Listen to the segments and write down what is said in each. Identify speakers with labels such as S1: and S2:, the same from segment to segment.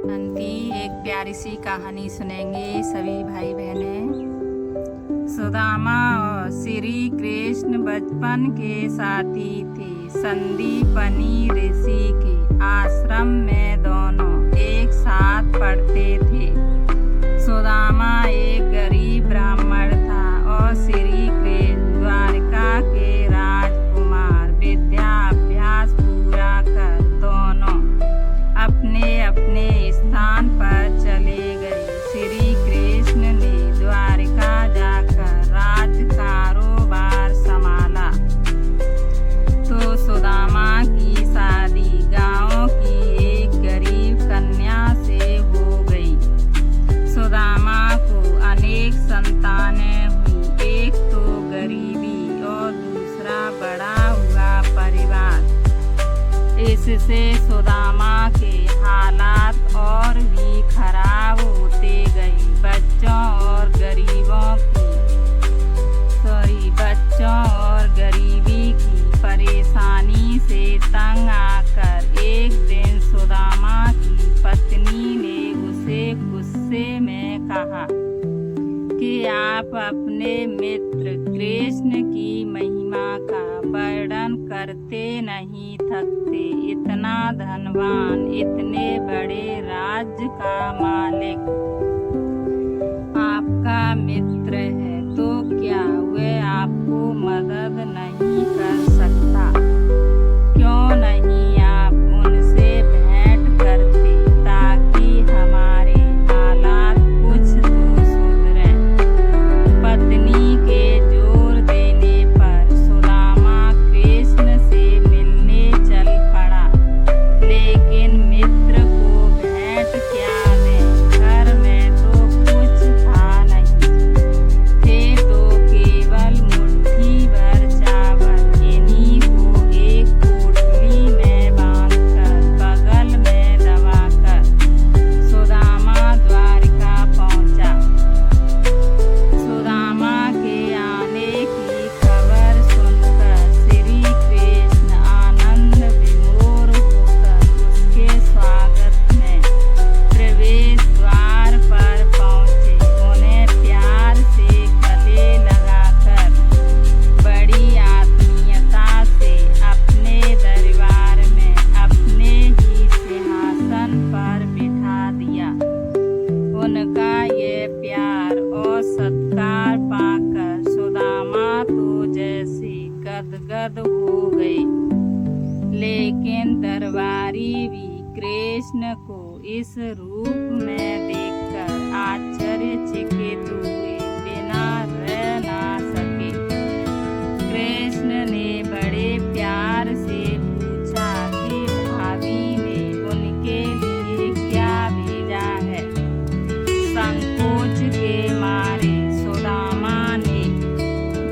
S1: अंती एक प्यारी सी कहानी सुनेंगे सभी भाई बहनें। सुदामा और श्री कृष्ण बचपन के साथी थे। संदीपनी ऋषि के आश्रम में दोनों एक साथ पढ़ते थे। सुदामा एक गरीब ब्राह्मण था और श्री कृष्ण द्वारका के राजकुमार। विद्याभ्यास पूरा कर दोनों अपने अपने स्थान पर चले गए। श्री कृष्ण ने द्वारका जाकर राज कारोबार संभाला तो सुदामा की शादी गांव की एक गरीब कन्या से हो गई। सुदामा को अनेक संतानें हुई, एक तो गरीबी और दूसरा बड़ा हुआ परिवार। इससे सुदामा के हालात और भी खराब होते गए। बच्चों और गरीबी की परेशानी से तंग आकर एक दिन सुदामा की पत्नी ने उसे गुस्से में कहा कि आप अपने मित्र कृष्ण की महिमा का वर्णन करते नहीं थकते। इतना धनवान, इतने बड़े राज्य का मालिक आपका मित्र है तो क्या वह आपको मदद नहीं कर सकता? क्यों नहीं आप उनसे भेंट करते ताकि हमारे हालात कुछ तो सुधरें? पत्नी के जोर देने पर सुदामा कृष्ण से मिलने चल पड़ा। लेकिन मित्र को भेंट क्या दें? घर में तो कुछ था नहीं, थे तो केवल मुट्ठी भर चावल। इन्हीं को एक पोटली में बांधकर बगल में दबाकर सुदामा द्वारका पहुंचा। सुदामा के आने की खबर सुनकर श्री कृष्ण आनंद विभोर होकर उसके स्वागत में प्रवेश द्वार पर पहुंचे। उन्हें प्यार से गले लगाकर बड़ी आत्मीयता से अपने दरबार में अपने ही सिंहासन पर बिठा दिया। उनका ये प्यार और सत्कार पाकर सुदामा तो जैसे गदगद हो गए। लेकिन दरबारी भी कृष्ण को इस रूप में देखकर आश्चर्यचकित हुए, बिना रह ना सके। कृष्ण ने बड़े प्यार से पूछा कि भाभी ने उनके लिए क्या भेजा है? संकोच के मारे सुदामा ने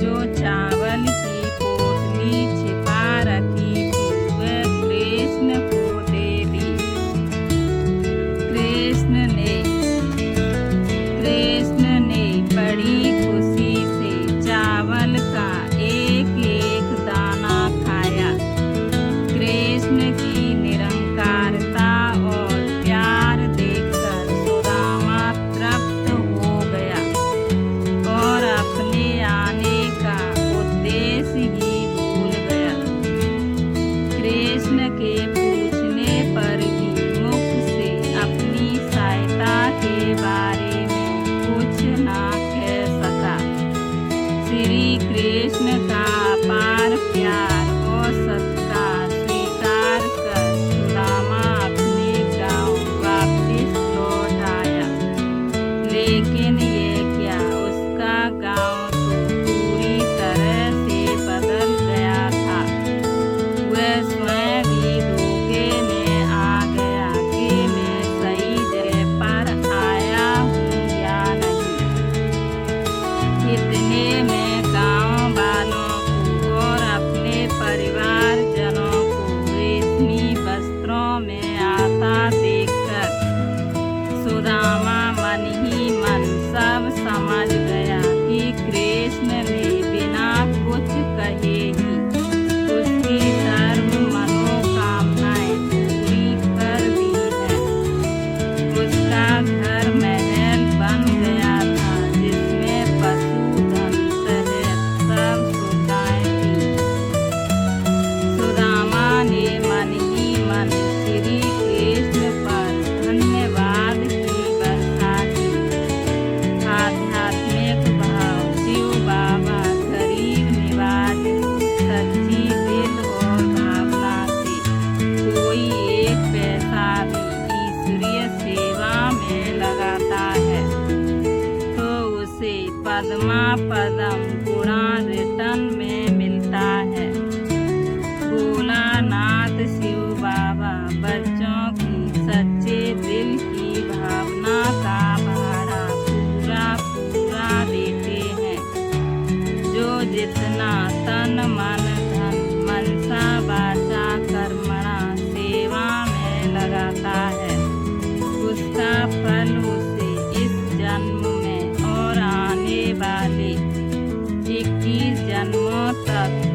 S1: जो चावल की पोटली छिपा रखी थी वह कृष्ण को दे दी। कृष्ण ने पद्मा पदम गुणा रिटर्न में मिलता है। भोलानाथ शिव बाबा बच्चों की सच्चे दिल की भावना का भाड़ा पूरा पूरा देते हैं। जो जितना तन मन धन मनसा वाचा कर्मणा सेवा में लगाता है, उसका फल उसे इस जन्म में और आने वाले 21 जन्मों तक